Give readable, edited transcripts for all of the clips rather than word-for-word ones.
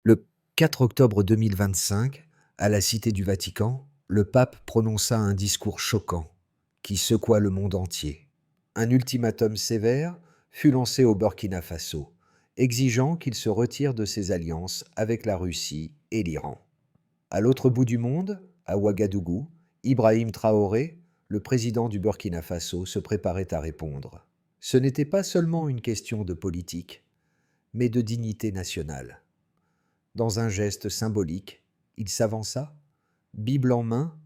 Le 4 octobre 2025, à la Cité du Vatican, le pape prononça un discours choquant qui secoua le monde entier. Un ultimatum sévère fut lancé au Burkina Faso, exigeant qu'il se retire de ses alliances avec la Russie et l'Iran. À l'autre bout du monde, à Ouagadougou, Ibrahim Traoré, le président du Burkina Faso, se préparait à répondre. Ce n'était pas seulement une question de politique, mais de dignité nationale. Dans un geste symbolique, il s'avança, Bible en main,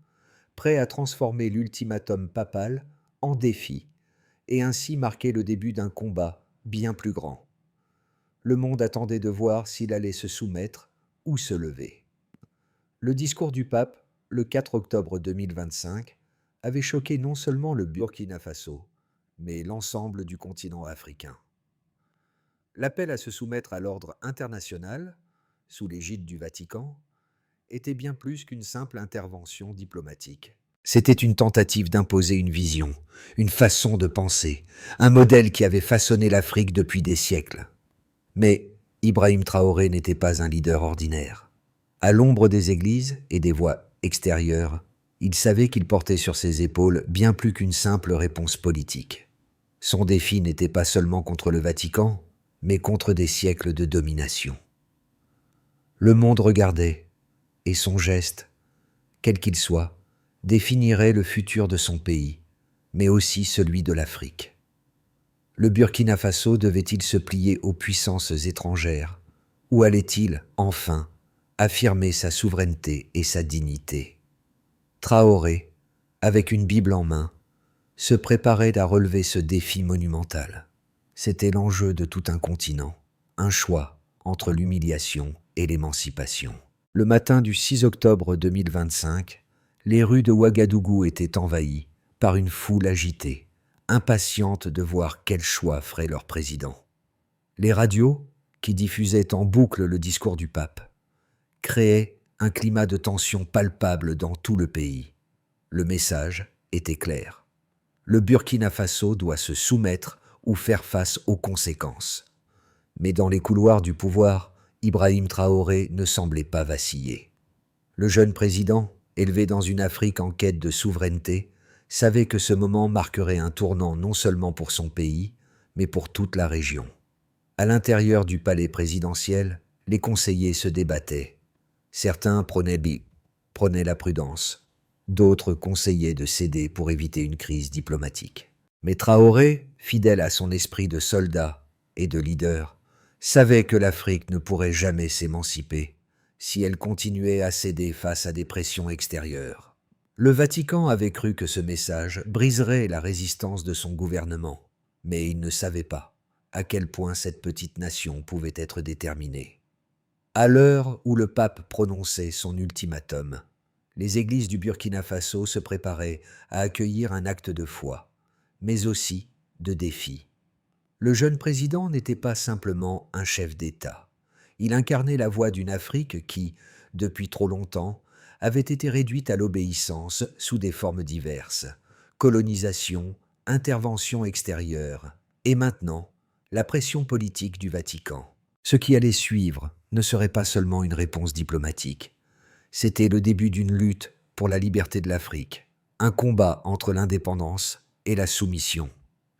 prêt à transformer l'ultimatum papal en défi, et ainsi marquer le début d'un combat bien plus grand. Le monde attendait de voir s'il allait se soumettre ou se lever. Le discours du pape, le 4 octobre 2025, avait choqué non seulement le Burkina Faso, mais l'ensemble du continent africain. L'appel à se soumettre à l'ordre international, sous l'égide du Vatican, était bien plus qu'une simple intervention diplomatique. C'était une tentative d'imposer une vision, une façon de penser, un modèle qui avait façonné l'Afrique depuis des siècles. Mais Ibrahim Traoré n'était pas un leader ordinaire. À l'ombre des églises et des voix extérieures, il savait qu'il portait sur ses épaules bien plus qu'une simple réponse politique. Son défi n'était pas seulement contre le Vatican, mais contre des siècles de domination. Le monde regardait, et son geste, quel qu'il soit, définirait le futur de son pays, mais aussi celui de l'Afrique. Le Burkina Faso devait-il se plier aux puissances étrangères, ou allait-il, enfin, affirmer sa souveraineté et sa dignité? Traoré, avec une Bible en main, se préparait à relever ce défi monumental. C'était l'enjeu de tout un continent, un choix entre l'humiliation et l'émancipation. Le matin du 6 octobre 2025, les rues de Ouagadougou étaient envahies par une foule agitée, impatiente de voir quel choix ferait leur président. Les radios, qui diffusaient en boucle le discours du pape, créaient un climat de tension palpable dans tout le pays. Le message était clair. Le Burkina Faso doit se soumettre ou faire face aux conséquences. Mais dans les couloirs du pouvoir, Ibrahim Traoré ne semblait pas vaciller. Le jeune président, élevé dans une Afrique en quête de souveraineté, savait que ce moment marquerait un tournant non seulement pour son pays, mais pour toute la région. À l'intérieur du palais présidentiel, les conseillers se débattaient. Certains prenaient la prudence, d'autres conseillaient de céder pour éviter une crise diplomatique. Mais Traoré, fidèle à son esprit de soldat et de leader, savait que l'Afrique ne pourrait jamais s'émanciper si elle continuait à céder face à des pressions extérieures. Le Vatican avait cru que ce message briserait la résistance de son gouvernement, mais il ne savait pas à quel point cette petite nation pouvait être déterminée. À l'heure où le pape prononçait son ultimatum, les églises du Burkina Faso se préparaient à accueillir un acte de foi, mais aussi de défi. Le jeune président n'était pas simplement un chef d'État. Il incarnait la voix d'une Afrique qui, depuis trop longtemps, avait été réduite à l'obéissance sous des formes diverses. Colonisation, intervention extérieure, et maintenant, la pression politique du Vatican. Ce qui allait suivre ne serait pas seulement une réponse diplomatique. C'était le début d'une lutte pour la liberté de l'Afrique, un combat entre l'indépendance et la soumission.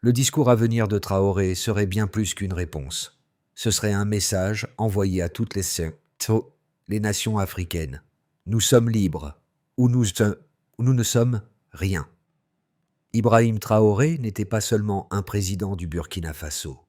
Le discours à venir de Traoré serait bien plus qu'une réponse. Ce serait un message envoyé à toutes les nations africaines. Nous sommes libres, ou nous ne sommes rien. Ibrahim Traoré n'était pas seulement un président du Burkina Faso.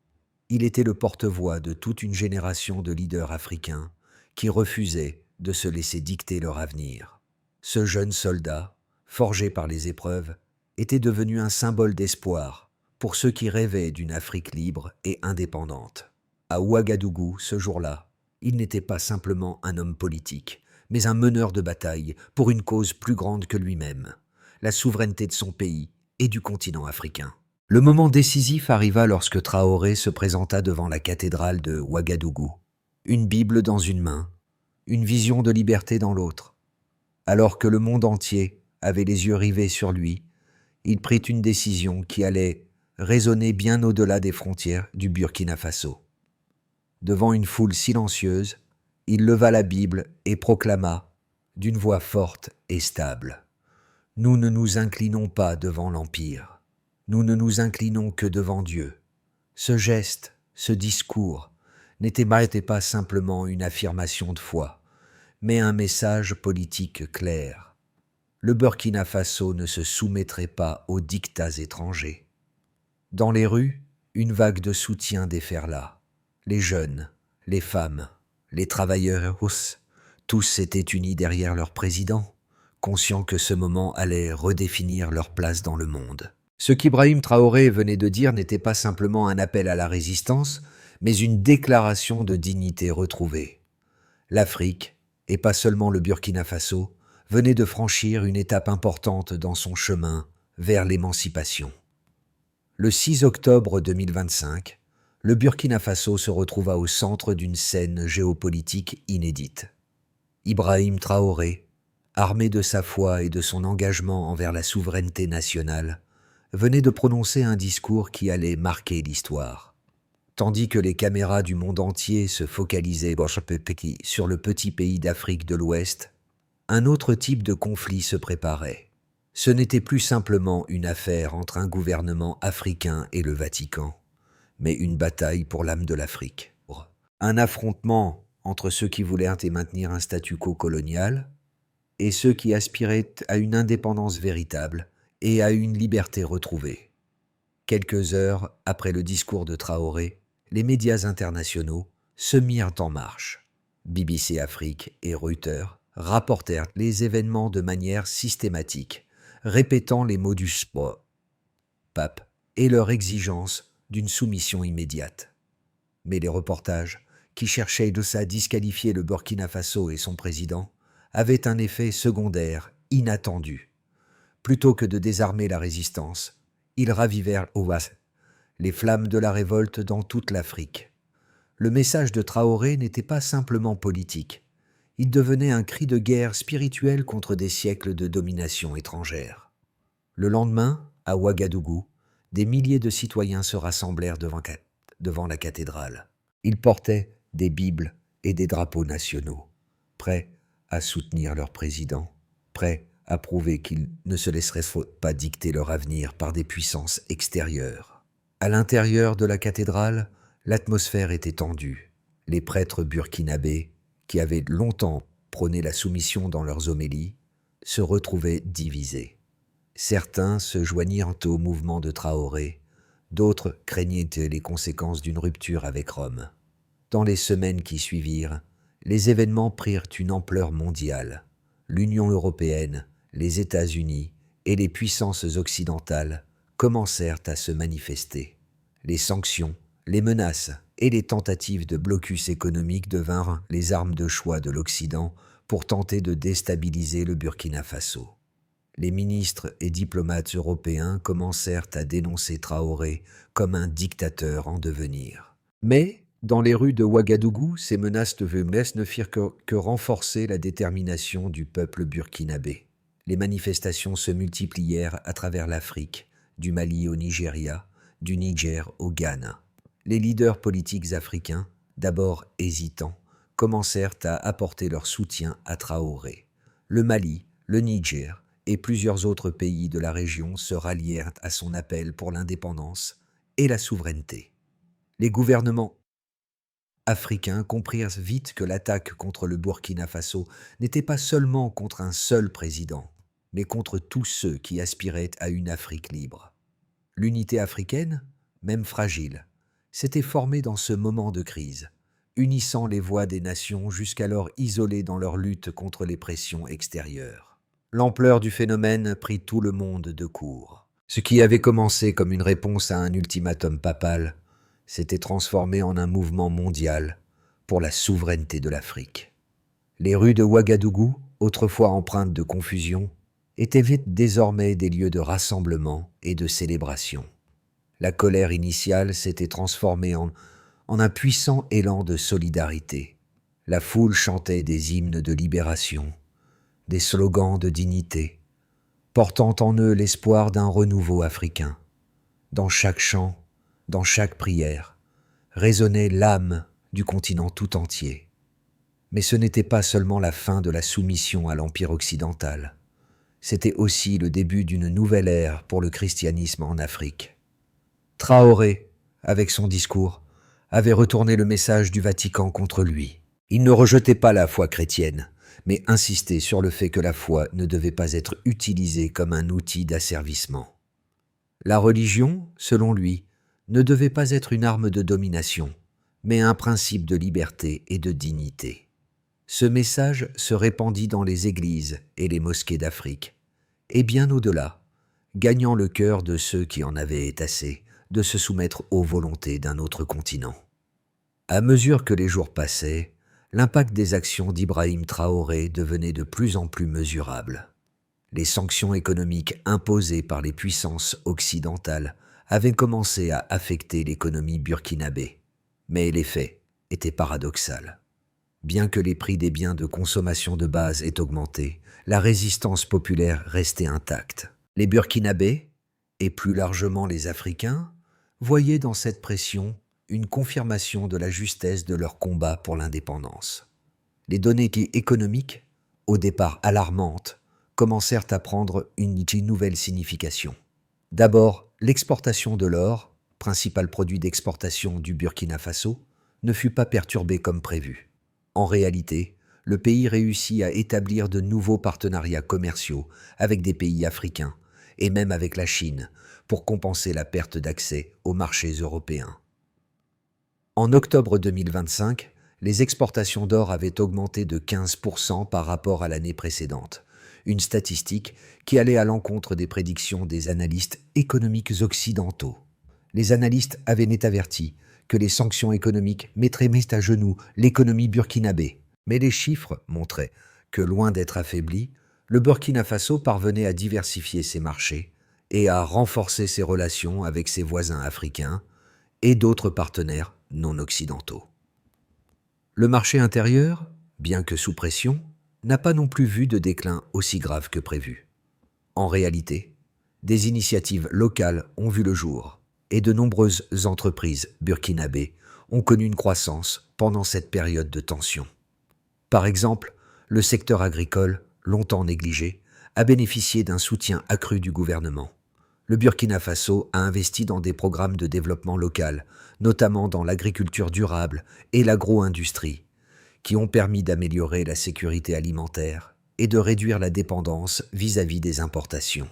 Il était le porte-voix de toute une génération de leaders africains qui refusaient de se laisser dicter leur avenir. Ce jeune soldat, forgé par les épreuves, était devenu un symbole d'espoir pour ceux qui rêvaient d'une Afrique libre et indépendante. À Ouagadougou, ce jour-là, il n'était pas simplement un homme politique, mais un meneur de bataille pour une cause plus grande que lui-même, la souveraineté de son pays et du continent africain. Le moment décisif arriva lorsque Traoré se présenta devant la cathédrale de Ouagadougou, une Bible dans une main, une vision de liberté dans l'autre. Alors que le monde entier avait les yeux rivés sur lui, il prit une décision qui allait résonner bien au-delà des frontières du Burkina Faso. Devant une foule silencieuse, Il leva la Bible et proclama, d'une voix forte et stable, « Nous ne nous inclinons pas devant l'Empire. Nous ne nous inclinons que devant Dieu. » Ce geste, ce discours, n'était pas simplement une affirmation de foi, mais un message politique clair. Le Burkina Faso ne se soumettrait pas aux diktats étrangers. Dans les rues, une vague de soutien déferla. Les jeunes, les femmes, les travailleurs tous s'étaient unis derrière leur président, conscients que ce moment allait redéfinir leur place dans le monde. Ce qu'Ibrahim Traoré venait de dire n'était pas simplement un appel à la résistance, mais une déclaration de dignité retrouvée. L'Afrique, et pas seulement le Burkina Faso, venait de franchir une étape importante dans son chemin vers l'émancipation. Le 6 octobre 2025, le Burkina Faso se retrouva au centre d'une scène géopolitique inédite. Ibrahim Traoré, armé de sa foi et de son engagement envers la souveraineté nationale, venait de prononcer un discours qui allait marquer l'histoire. Tandis que les caméras du monde entier se focalisaient sur le petit pays d'Afrique de l'Ouest, un autre type de conflit se préparait. Ce n'était plus simplement une affaire entre un gouvernement africain et le Vatican, mais une bataille pour l'âme de l'Afrique. Un affrontement entre ceux qui voulaient maintenir un statu quo colonial et ceux qui aspiraient à une indépendance véritable et à une liberté retrouvée. Quelques heures après le discours de Traoré, les médias internationaux se mirent en marche. BBC Afrique et Reuters rapportèrent les événements de manière systématique, répétant les mots du pape et leur exigence d'une soumission immédiate. Mais les reportages, qui cherchaient à disqualifier le Burkina Faso et son président, avaient un effet secondaire inattendu. Plutôt que de désarmer la résistance, ils ravivèrent les flammes de la révolte dans toute l'Afrique. Le message de Traoré n'était pas simplement politique. Il devenait un cri de guerre spirituel contre des siècles de domination étrangère. Le lendemain, à Ouagadougou, des milliers de citoyens se rassemblèrent devant la cathédrale. Ils portaient des Bibles et des drapeaux nationaux, prêts à soutenir leur président, prêts à prouver qu'ils ne se laisseraient pas dicter leur avenir par des puissances extérieures. À l'intérieur de la cathédrale, l'atmosphère était tendue. Les prêtres burkinabés, qui avaient longtemps prôné la soumission dans leurs homélies, se retrouvaient divisés. Certains se joignirent au mouvement de Traoré, d'autres craignaient les conséquences d'une rupture avec Rome. Dans les semaines qui suivirent, les événements prirent une ampleur mondiale. L'Union européenne, les États-Unis et les puissances occidentales commencèrent à se manifester. Les sanctions, les menaces et les tentatives de blocus économique devinrent les armes de choix de l'Occident pour tenter de déstabiliser le Burkina Faso. Les ministres et diplomates européens commencèrent à dénoncer Traoré comme un dictateur en devenir. Mais, dans les rues de Ouagadougou, ces menaces de violence ne firent que renforcer la détermination du peuple burkinabé. Les manifestations se multiplièrent à travers l'Afrique, du Mali au Nigeria, du Niger au Ghana. Les leaders politiques africains, d'abord hésitants, commencèrent à apporter leur soutien à Traoré. Le Mali, le Niger et plusieurs autres pays de la région se rallièrent à son appel pour l'indépendance et la souveraineté. Les gouvernements africains comprirent vite que l'attaque contre le Burkina Faso n'était pas seulement contre un seul président, mais contre tous ceux qui aspiraient à une Afrique libre. L'unité africaine, même fragile, s'était formée dans ce moment de crise, unissant les voix des nations jusqu'alors isolées dans leur lutte contre les pressions extérieures. L'ampleur du phénomène prit tout le monde de court. Ce qui avait commencé comme une réponse à un ultimatum papal s'était transformé en un mouvement mondial pour la souveraineté de l'Afrique. Les rues de Ouagadougou, autrefois empreintes de confusion, étaient désormais des lieux de rassemblement et de célébration. La colère initiale s'était transformée en un puissant élan de solidarité. La foule chantait des hymnes de libération, des slogans de dignité, portant en eux l'espoir d'un renouveau africain. Dans chaque chant, dans chaque prière, résonnait l'âme du continent tout entier. Mais ce n'était pas seulement la fin de la soumission à l'Empire occidental. C'était aussi le début d'une nouvelle ère pour le christianisme en Afrique. Traoré, avec son discours, avait retourné le message du Vatican contre lui. Il ne rejetait pas la foi chrétienne, mais insistait sur le fait que la foi ne devait pas être utilisée comme un outil d'asservissement. La religion, selon lui, ne devait pas être une arme de domination, mais un principe de liberté et de dignité. Ce message se répandit dans les églises et les mosquées d'Afrique, et bien au-delà, gagnant le cœur de ceux qui en avaient assez de se soumettre aux volontés d'un autre continent. À mesure que les jours passaient, l'impact des actions d'Ibrahim Traoré devenait de plus en plus mesurable. Les sanctions économiques imposées par les puissances occidentales avaient commencé à affecter l'économie burkinabé, mais l'effet était paradoxal. Bien que les prix des biens de consommation de base aient augmenté, la résistance populaire restait intacte. Les Burkinabés, et plus largement les Africains, voyaient dans cette pression une confirmation de la justesse de leur combat pour l'indépendance. Les données économiques, au départ alarmantes, commencèrent à prendre une nouvelle signification. D'abord, l'exportation de l'or, principal produit d'exportation du Burkina Faso, ne fut pas perturbée comme prévu. En réalité, le pays réussit à établir de nouveaux partenariats commerciaux avec des pays africains et même avec la Chine pour compenser la perte d'accès aux marchés européens. En octobre 2025, les exportations d'or avaient augmenté de 15% par rapport à l'année précédente, une statistique qui allait à l'encontre des prédictions des analystes économiques occidentaux. Les analystes avaient net averti que les sanctions économiques mettraient à genoux l'économie burkinabé. Mais les chiffres montraient que, loin d'être affaibli, le Burkina Faso parvenait à diversifier ses marchés et à renforcer ses relations avec ses voisins africains et d'autres partenaires non occidentaux. Le marché intérieur, bien que sous pression, n'a pas non plus vu de déclin aussi grave que prévu. En réalité, des initiatives locales ont vu le jour et de nombreuses entreprises burkinabées ont connu une croissance pendant cette période de tension. Par exemple, le secteur agricole, longtemps négligé, a bénéficié d'un soutien accru du gouvernement. Le Burkina Faso a investi dans des programmes de développement local, notamment dans l'agriculture durable et l'agro-industrie, qui ont permis d'améliorer la sécurité alimentaire et de réduire la dépendance vis-à-vis des importations.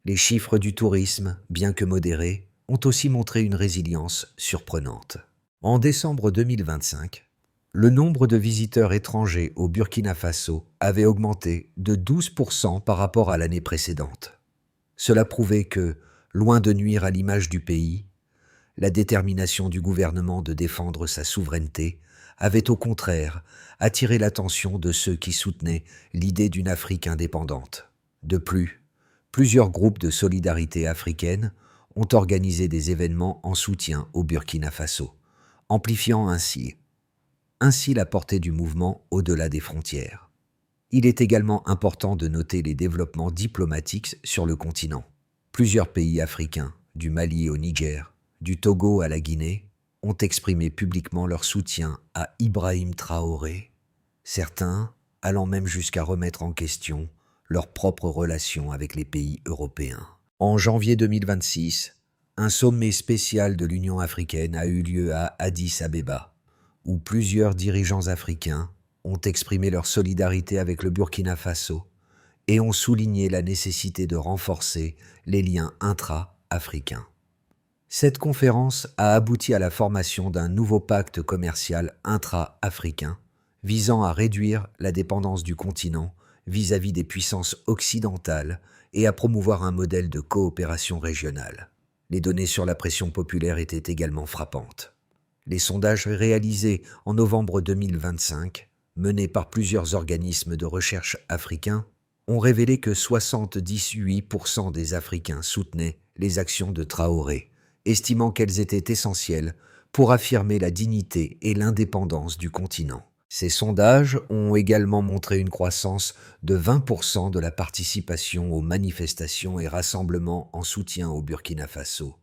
Les chiffres du tourisme, bien que modérés, ont aussi montré une résilience surprenante. En décembre 2025, le nombre de visiteurs étrangers au Burkina Faso avait augmenté de 12% par rapport à l'année précédente. Cela prouvait que, loin de nuire à l'image du pays, la détermination du gouvernement de défendre sa souveraineté avait au contraire attiré l'attention de ceux qui soutenaient l'idée d'une Afrique indépendante. De plus, plusieurs groupes de solidarité africaine ont organisé des événements en soutien au Burkina Faso, amplifiant ainsi la portée du mouvement au-delà des frontières. Il est également important de noter les développements diplomatiques sur le continent. Plusieurs pays africains, du Mali au Niger, du Togo à la Guinée, ont exprimé publiquement leur soutien à Ibrahim Traoré, certains allant même jusqu'à remettre en question leurs propres relations avec les pays européens. En janvier 2026, un sommet spécial de l'Union africaine a eu lieu à Addis Abeba, où plusieurs dirigeants africains ont exprimé leur solidarité avec le Burkina Faso et ont souligné la nécessité de renforcer les liens intra-africains. Cette conférence a abouti à la formation d'un nouveau pacte commercial intra-africain visant à réduire la dépendance du continent vis-à-vis des puissances occidentales et à promouvoir un modèle de coopération régionale. Les données sur la pression populaire étaient également frappantes. Les sondages réalisés en novembre 2025, menés par plusieurs organismes de recherche africains, ont révélé que 78% des Africains soutenaient les actions de Traoré, estimant qu'elles étaient essentielles pour affirmer la dignité et l'indépendance du continent. Ces sondages ont également montré une croissance de 20% de la participation aux manifestations et rassemblements en soutien au Burkina Faso,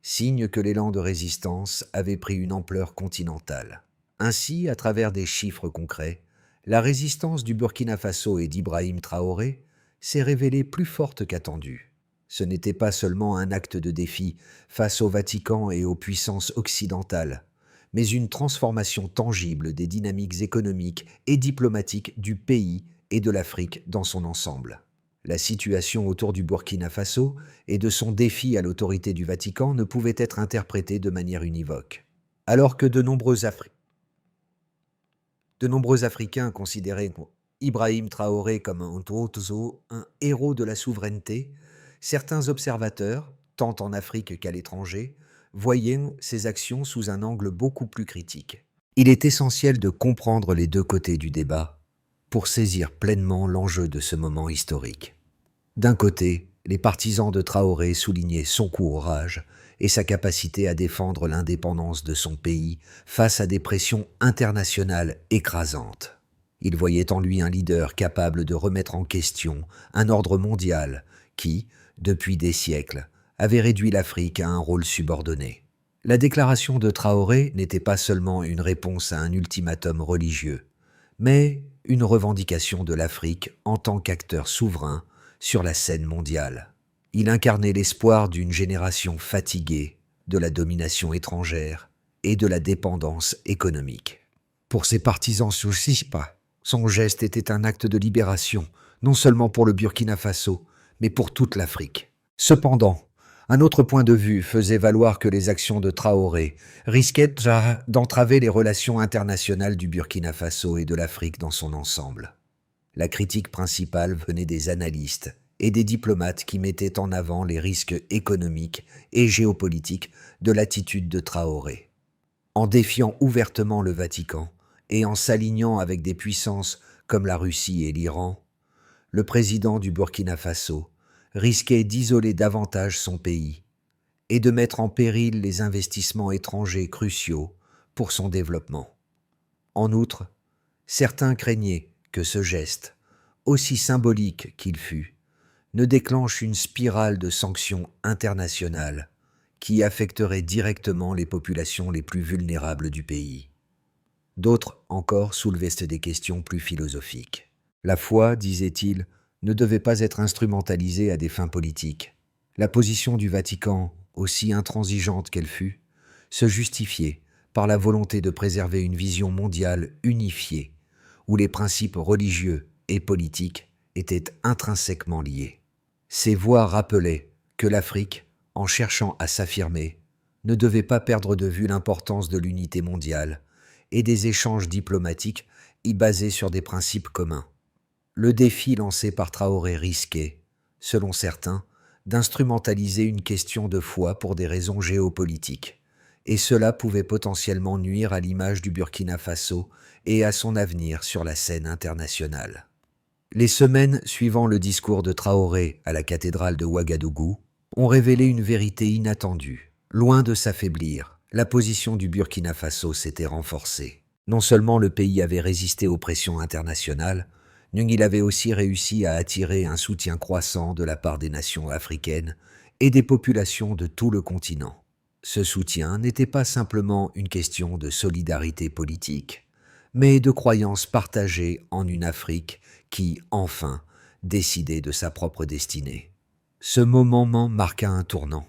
signe que l'élan de résistance avait pris une ampleur continentale. Ainsi, à travers des chiffres concrets, La résistance du Burkina Faso et d'Ibrahim Traoré s'est révélée plus forte qu'attendue. Ce n'était pas seulement un acte de défi face au Vatican et aux puissances occidentales, mais une transformation tangible des dynamiques économiques et diplomatiques du pays et de l'Afrique dans son ensemble. La situation autour du Burkina Faso et de son défi à l'autorité du Vatican ne pouvait être interprétée de manière univoque. Alors que de nombreux Africains considéraient Ibrahim Traoré comme un Ntoto, un héros de la souveraineté, certains observateurs, tant en Afrique qu'à l'étranger, voyaient ses actions sous un angle beaucoup plus critique. Il est essentiel de comprendre les deux côtés du débat pour saisir pleinement l'enjeu de ce moment historique. D'un côté, les partisans de Traoré soulignaient son courage et sa capacité à défendre l'indépendance de son pays face à des pressions internationales écrasantes. Ils voyaient en lui un leader capable de remettre en question un ordre mondial qui, depuis des siècles, avait réduit l'Afrique à un rôle subordonné. La déclaration de Traoré n'était pas seulement une réponse à un ultimatum religieux, mais une revendication de l'Afrique en tant qu'acteur souverain sur la scène mondiale. Il incarnait l'espoir d'une génération fatiguée de la domination étrangère et de la dépendance économique. Pour ses partisans Souchipa, son geste était un acte de libération, non seulement pour le Burkina Faso, mais pour toute l'Afrique. Cependant, un autre point de vue faisait valoir que les actions de Traoré risquaient d'entraver les relations internationales du Burkina Faso et de l'Afrique dans son ensemble. La critique principale venait des analystes et des diplomates qui mettaient en avant les risques économiques et géopolitiques de l'attitude de Traoré. En défiant ouvertement le Vatican et en s'alignant avec des puissances comme la Russie et l'Iran, le président du Burkina Faso risquait d'isoler davantage son pays et de mettre en péril les investissements étrangers cruciaux pour son développement. En outre, certains craignaient que ce geste, aussi symbolique qu'il fût, ne déclenche une spirale de sanctions internationales qui affecterait directement les populations les plus vulnérables du pays. D'autres encore soulevaient des questions plus philosophiques. La foi, disait-il, ne devait pas être instrumentalisée à des fins politiques. La position du Vatican, aussi intransigeante qu'elle fût, se justifiait par la volonté de préserver une vision mondiale unifiée, où les principes religieux et politiques étaient intrinsèquement liés. Ces voix rappelaient que l'Afrique, en cherchant à s'affirmer, ne devait pas perdre de vue l'importance de l'unité mondiale et des échanges diplomatiques y basés sur des principes communs. Le défi lancé par Traoré risquait, selon certains, d'instrumentaliser une question de foi pour des raisons géopolitiques, et cela pouvait potentiellement nuire à l'image du Burkina Faso et à son avenir sur la scène internationale. Les semaines suivant le discours de Traoré à la cathédrale de Ouagadougou ont révélé une vérité inattendue. Loin de s'affaiblir, la position du Burkina Faso s'était renforcée. Non seulement le pays avait résisté aux pressions internationales, mais il avait aussi réussi à attirer un soutien croissant de la part des nations africaines et des populations de tout le continent. Ce soutien n'était pas simplement une question de solidarité politique, mais de croyance partagée en une Afrique qui, enfin, décidait de sa propre destinée. Ce moment marqua un tournant.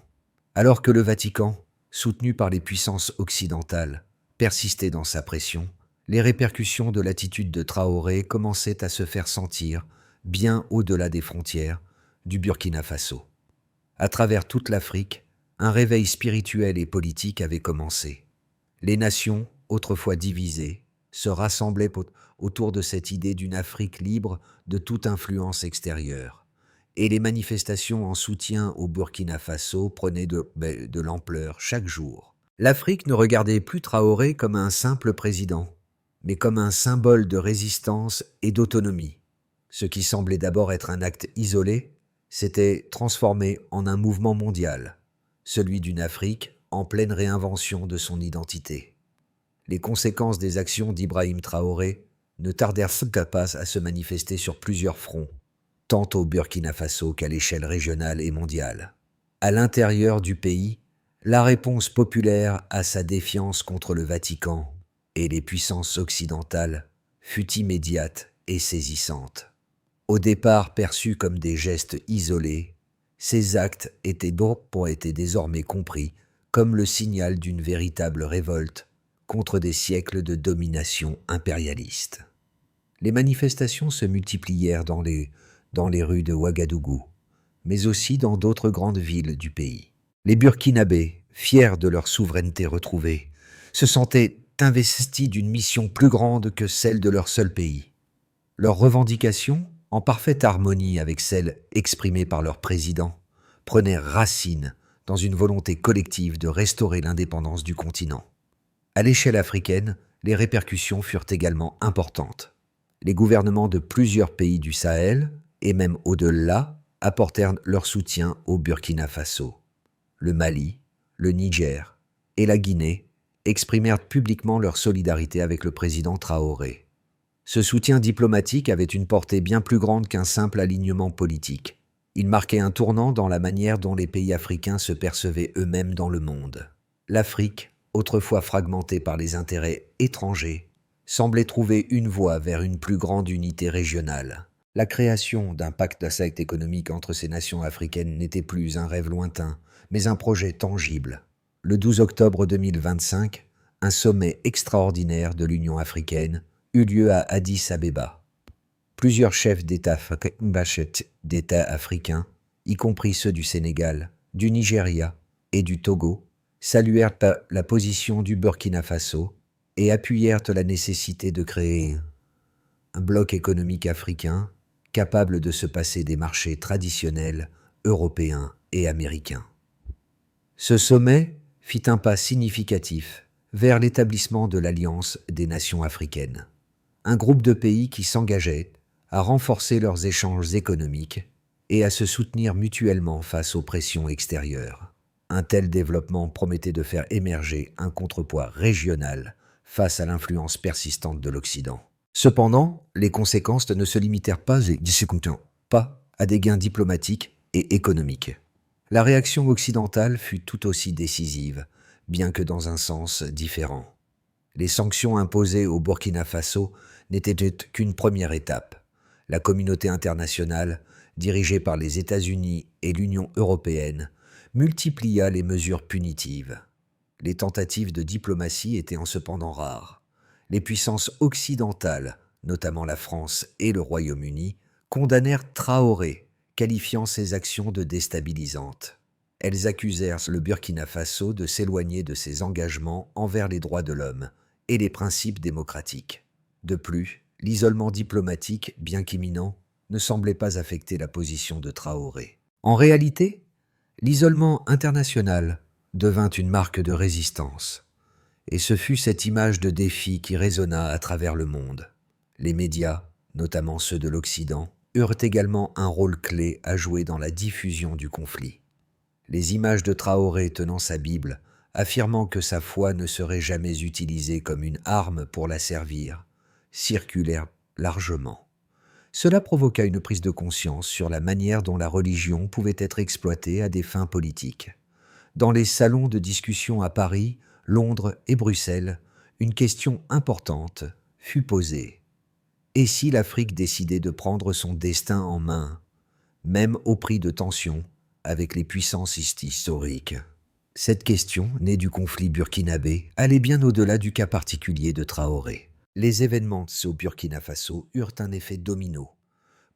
Alors que le Vatican, soutenu par les puissances occidentales, persistait dans sa pression, les répercussions de l'attitude de Traoré commençaient à se faire sentir bien au-delà des frontières du Burkina Faso. À travers toute l'Afrique, un réveil spirituel et politique avait commencé. Les nations, autrefois divisées, se rassemblaient autour de cette idée d'une Afrique libre de toute influence extérieure. Et les manifestations en soutien au Burkina Faso prenaient de l'ampleur chaque jour. L'Afrique ne regardait plus Traoré comme un simple président, mais comme un symbole de résistance et d'autonomie. Ce qui semblait d'abord être un acte isolé s'était transformé en un mouvement mondial, celui d'une Afrique en pleine réinvention de son identité. Les conséquences des actions d'Ibrahim Traoré ne tardèrent pas à se manifester sur plusieurs fronts, tant au Burkina Faso qu'à l'échelle régionale et mondiale. À l'intérieur du pays, la réponse populaire à sa défiance contre le Vatican et les puissances occidentales fut immédiate et saisissante. Au départ perçus comme des gestes isolés, ces actes étaient désormais compris comme le signal d'une véritable révolte contre des siècles de domination impérialiste. Les manifestations se multiplièrent dans les rues de Ouagadougou, mais aussi dans d'autres grandes villes du pays. Les Burkinabés, fiers de leur souveraineté retrouvée, se sentaient investis d'une mission plus grande que celle de leur seul pays. Leurs revendications, en parfaite harmonie avec celles exprimées par leur président, prenaient racine dans une volonté collective de restaurer l'indépendance du continent. À l'échelle africaine, les répercussions furent également importantes. Les gouvernements de plusieurs pays du Sahel, et même au-delà, apportèrent leur soutien au Burkina Faso. Le Mali, le Niger et la Guinée exprimèrent publiquement leur solidarité avec le président Traoré. Ce soutien diplomatique avait une portée bien plus grande qu'un simple alignement politique. Il marquait un tournant dans la manière dont les pays africains se percevaient eux-mêmes dans le monde. L'Afrique, autrefois fragmentée par les intérêts étrangers, semblait trouver une voie vers une plus grande unité régionale. La création d'un pacte d'assiette économique entre ces nations africaines n'était plus un rêve lointain, mais un projet tangible. Le 12 octobre 2025, un sommet extraordinaire de l'Union africaine eut lieu à Addis Abeba. Plusieurs chefs d'État africains, y compris ceux du Sénégal, du Nigeria et du Togo, saluèrent la position du Burkina Faso et appuyèrent la nécessité de créer un bloc économique africain capable de se passer des marchés traditionnels européens et américains. Ce sommet fit un pas significatif vers l'établissement de l'Alliance des Nations africaines, un groupe de pays qui s'engageait à renforcer leurs échanges économiques et à se soutenir mutuellement face aux pressions extérieures. Un tel développement promettait de faire émerger un contrepoids régional face à l'influence persistante de l'Occident. Cependant, les conséquences ne se limitèrent pas à des gains diplomatiques et économiques. La réaction occidentale fut tout aussi décisive, bien que dans un sens différent. Les sanctions imposées au Burkina Faso n'étaient qu'une première étape. La communauté internationale, dirigée par les États-Unis et l'Union européenne, multiplia les mesures punitives. Les tentatives de diplomatie étaient cependant rares. Les puissances occidentales, notamment la France et le Royaume-Uni, condamnèrent Traoré, qualifiant ses actions de déstabilisantes. Elles accusèrent le Burkina Faso de s'éloigner de ses engagements envers les droits de l'homme et les principes démocratiques. De plus, l'isolement diplomatique, bien qu'imminent, ne semblait pas affecter la position de Traoré. En réalité, l'isolement international devint une marque de résistance. Et ce fut cette image de défi qui résonna à travers le monde. Les médias, notamment ceux de l'Occident, eurent également un rôle clé à jouer dans la diffusion du conflit. Les images de Traoré tenant sa Bible, affirmant que sa foi ne serait jamais utilisée comme une arme pour la servir, circulèrent largement. Cela provoqua une prise de conscience sur la manière dont la religion pouvait être exploitée à des fins politiques. Dans les salons de discussion à Paris, Londres et Bruxelles, une question importante fut posée. Et si l'Afrique décidait de prendre son destin en main, même au prix de tensions avec les puissances historiques? Cette question, née du conflit burkinabé, allait bien au-delà du cas particulier de Traoré. Les événements au Burkina Faso eurent un effet domino,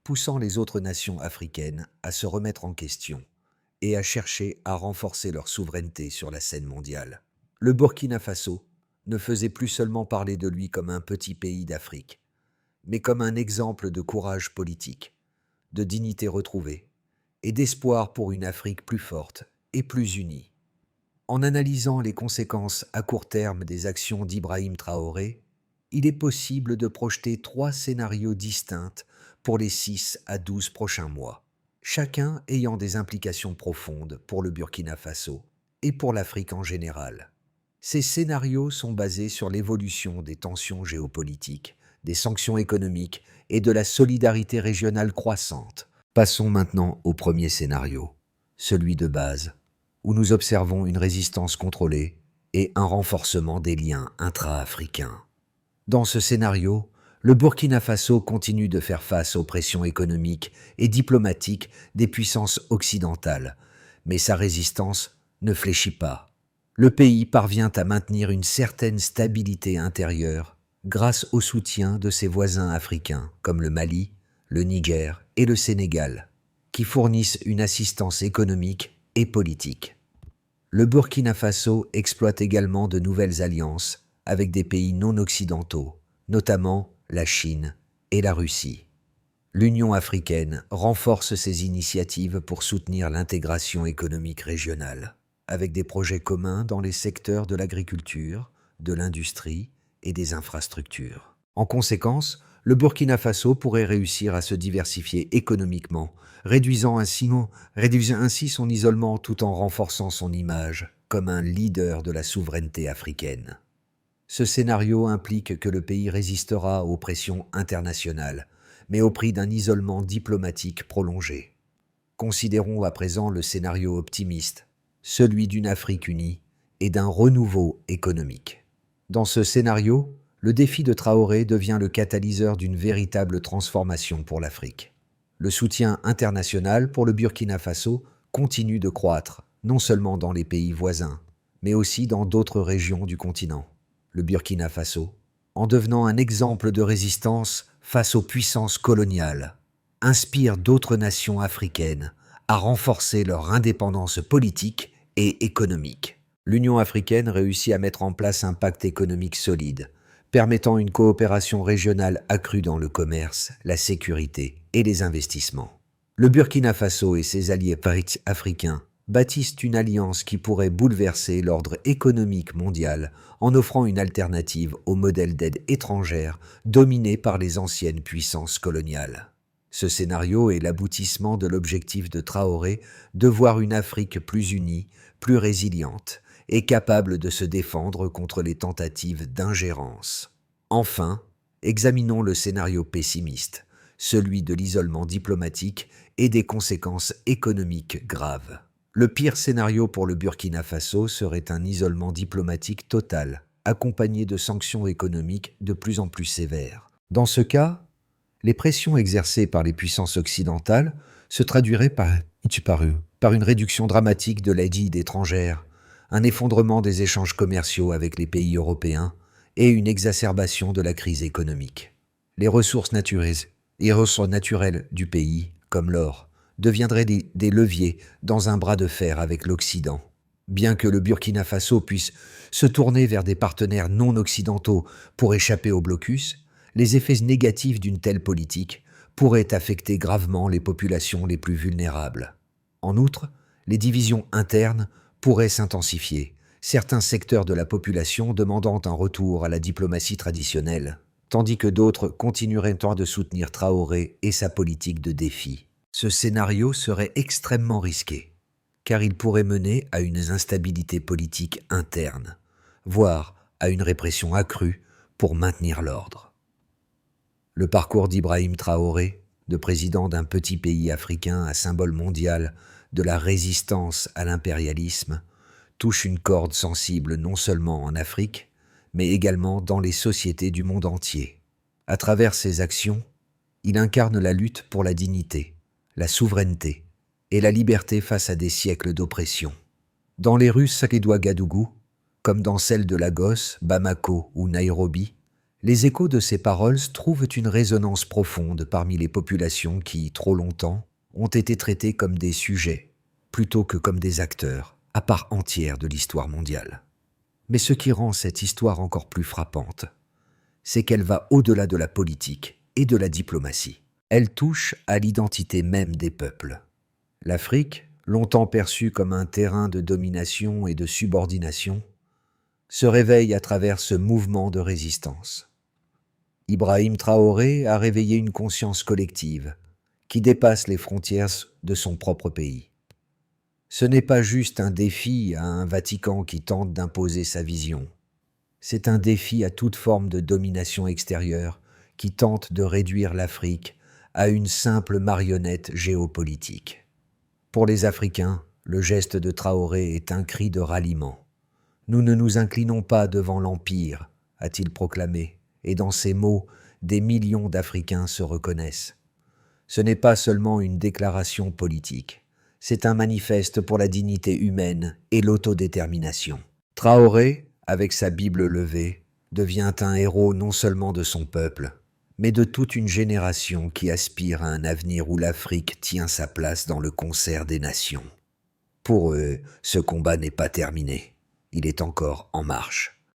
poussant les autres nations africaines à se remettre en question et à chercher à renforcer leur souveraineté sur la scène mondiale. Le Burkina Faso ne faisait plus seulement parler de lui comme un petit pays d'Afrique, mais comme un exemple de courage politique, de dignité retrouvée et d'espoir pour une Afrique plus forte et plus unie. En analysant les conséquences à court terme des actions d'Ibrahim Traoré, il est possible de projeter 3 scénarios distincts pour les 6 à 12 prochains mois, chacun ayant des implications profondes pour le Burkina Faso et pour l'Afrique en général. Ces scénarios sont basés sur l'évolution des tensions géopolitiques, des sanctions économiques et de la solidarité régionale croissante. Passons maintenant au premier scénario, celui de base, où nous observons une résistance contrôlée et un renforcement des liens intra-africains. Dans ce scénario, le Burkina Faso continue de faire face aux pressions économiques et diplomatiques des puissances occidentales, mais sa résistance ne fléchit pas. Le pays parvient à maintenir une certaine stabilité intérieure grâce au soutien de ses voisins africains comme le Mali, le Niger et le Sénégal, qui fournissent une assistance économique et politique. Le Burkina Faso exploite également de nouvelles alliances avec des pays non occidentaux, notamment la Chine et la Russie. L'Union africaine renforce ses initiatives pour soutenir l'intégration économique régionale, avec des projets communs dans les secteurs de l'agriculture, de l'industrie et des infrastructures. En conséquence, le Burkina Faso pourrait réussir à se diversifier économiquement, réduisant ainsi son isolement tout en renforçant son image comme un leader de la souveraineté africaine. Ce scénario implique que le pays résistera aux pressions internationales, mais au prix d'un isolement diplomatique prolongé. Considérons à présent le scénario optimiste, celui d'une Afrique unie et d'un renouveau économique. Dans ce scénario, le défi de Traoré devient le catalyseur d'une véritable transformation pour l'Afrique. Le soutien international pour le Burkina Faso continue de croître, non seulement dans les pays voisins, mais aussi dans d'autres régions du continent. Le Burkina Faso, en devenant un exemple de résistance face aux puissances coloniales, inspire d'autres nations africaines à renforcer leur indépendance politique et économique. L'Union africaine réussit à mettre en place un pacte économique solide, permettant une coopération régionale accrue dans le commerce, la sécurité et les investissements. Le Burkina Faso et ses alliés africains bâtissent une alliance qui pourrait bouleverser l'ordre économique mondial en offrant une alternative au modèle d'aide étrangère dominé par les anciennes puissances coloniales. Ce scénario est l'aboutissement de l'objectif de Traoré de voir une Afrique plus unie, plus résiliente et capable de se défendre contre les tentatives d'ingérence. Enfin, examinons le scénario pessimiste, celui de l'isolement diplomatique et des conséquences économiques graves. Le pire scénario pour le Burkina Faso serait un isolement diplomatique total, accompagné de sanctions économiques de plus en plus sévères. Dans ce cas, les pressions exercées par les puissances occidentales se traduiraient par une réduction dramatique de l'aide étrangère, un effondrement des échanges commerciaux avec les pays européens et une exacerbation de la crise économique. Les ressources naturelles du pays, comme l'or, deviendraient des leviers dans un bras de fer avec l'Occident. Bien que le Burkina Faso puisse se tourner vers des partenaires non occidentaux pour échapper au blocus, les effets négatifs d'une telle politique pourraient affecter gravement les populations les plus vulnérables. En outre, les divisions internes pourraient s'intensifier, certains secteurs de la population demandant un retour à la diplomatie traditionnelle, tandis que d'autres continueraient de soutenir Traoré et sa politique de défi. Ce scénario serait extrêmement risqué, car il pourrait mener à une instabilité politique interne, voire à une répression accrue pour maintenir l'ordre. Le parcours d'Ibrahim Traoré, de président d'un petit pays africain à symbole mondial de la résistance à l'impérialisme, touche une corde sensible non seulement en Afrique, mais également dans les sociétés du monde entier. À travers ses actions, il incarne la lutte pour la dignité, la souveraineté et la liberté face à des siècles d'oppression. Dans les rues d'Ouagadougou, comme dans celles de Lagos, Bamako ou Nairobi, les échos de ces paroles trouvent une résonance profonde parmi les populations qui, trop longtemps, ont été traitées comme des sujets, plutôt que comme des acteurs, à part entière de l'histoire mondiale. Mais ce qui rend cette histoire encore plus frappante, c'est qu'elle va au-delà de la politique et de la diplomatie. Elle touche à l'identité même des peuples. L'Afrique, longtemps perçue comme un terrain de domination et de subordination, se réveille à travers ce mouvement de résistance. Ibrahim Traoré a réveillé une conscience collective qui dépasse les frontières de son propre pays. Ce n'est pas juste un défi à un Vatican qui tente d'imposer sa vision. C'est un défi à toute forme de domination extérieure qui tente de réduire l'Afrique à une simple marionnette géopolitique. Pour les Africains, le geste de Traoré est un cri de ralliement. « Nous ne nous inclinons pas devant l'Empire », a-t-il proclamé, et dans ces mots, des millions d'Africains se reconnaissent. Ce n'est pas seulement une déclaration politique, c'est un manifeste pour la dignité humaine et l'autodétermination. Traoré, avec sa Bible levée, devient un héros non seulement de son peuple, mais de toute une génération qui aspire à un avenir où l'Afrique tient sa place dans le concert des nations. Pour eux, ce combat n'est pas terminé, il est encore en marche.